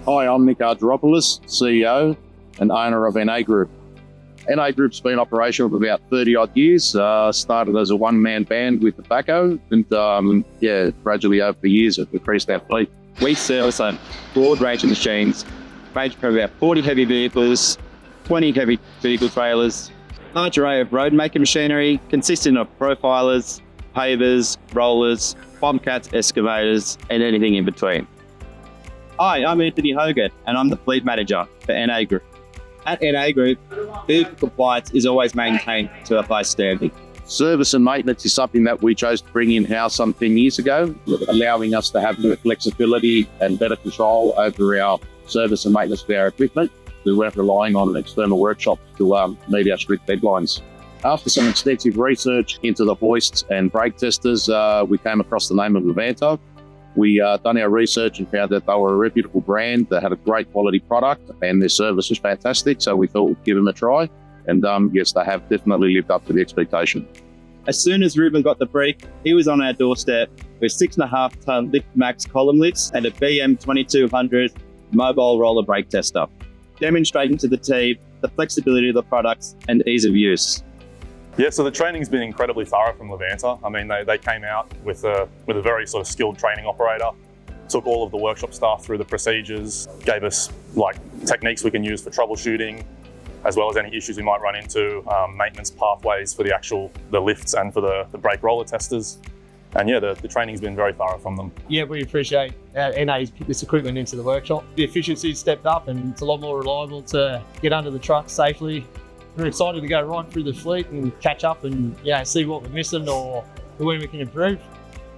Hi, I'm Nick Argyropoulos, CEO and owner of NA Group. NA Group's been operational for about 30 odd years. Started as a one-man band with tobacco and gradually over the years have increased our fleet. We service a broad range of machines, ranging from about 40 heavy vehicles, 20 heavy vehicle trailers, large array of road making machinery consisting of profilers, pavers, rollers, bombcats, excavators, and anything in between. Hi, I'm Anthony Hogan, and I'm the fleet manager for NA Group. At NA Group, vehicle compliance is always maintained to a high standard. Service and maintenance is something that we chose to bring in-house some 10 years ago, allowing us to have more flexibility and better control over our service and maintenance of our equipment. We weren't relying on an external workshop to meet our strict deadlines. After some extensive research into the hoists and brake testers, we came across the name of Levanter. We done our research and found that they were a reputable brand that had a great quality product and their service was fantastic. So we thought we'd give them a try. And yes, they have definitely lived up to the expectation. As soon as Ruben got the brief, he was on our doorstep with 6.5 ton lift max column lifts and a BM 2200 mobile roller brake tester, demonstrating to the team the flexibility of the products and ease of use. Yeah, so the training's been incredibly thorough from Levanter. I mean, they came out with a very sort of skilled training operator, took all of the workshop staff through the procedures, gave us like techniques we can use for troubleshooting, as well as any issues we might run into, maintenance pathways for the lifts and for the brake roller testers. And yeah, the training's been very thorough from them. Yeah, we appreciate NA's put this equipment into the workshop. The efficiency's stepped up and it's a lot more reliable to get under the truck safely. We're excited to go right through the fleet and catch up and see what we're missing or where we can improve.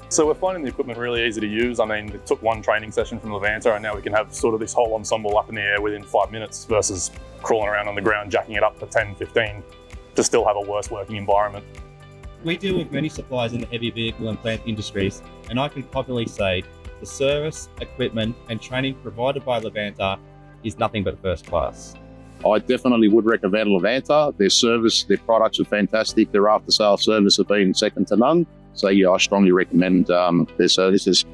So we're finding the equipment really easy to use. I mean, it took one training session from Levanter and now we can have sort of this whole ensemble up in the air within 5 minutes versus crawling around on the ground, jacking it up for 10, 15 to still have a worse working environment. We deal with many suppliers in the heavy vehicle and plant industries, and I can confidently say the service, equipment and training provided by Levanter is nothing but first class. I definitely would recommend Levanter. Their service, their products are fantastic. Their after-sales service have been second to none. So yeah, I strongly recommend their services.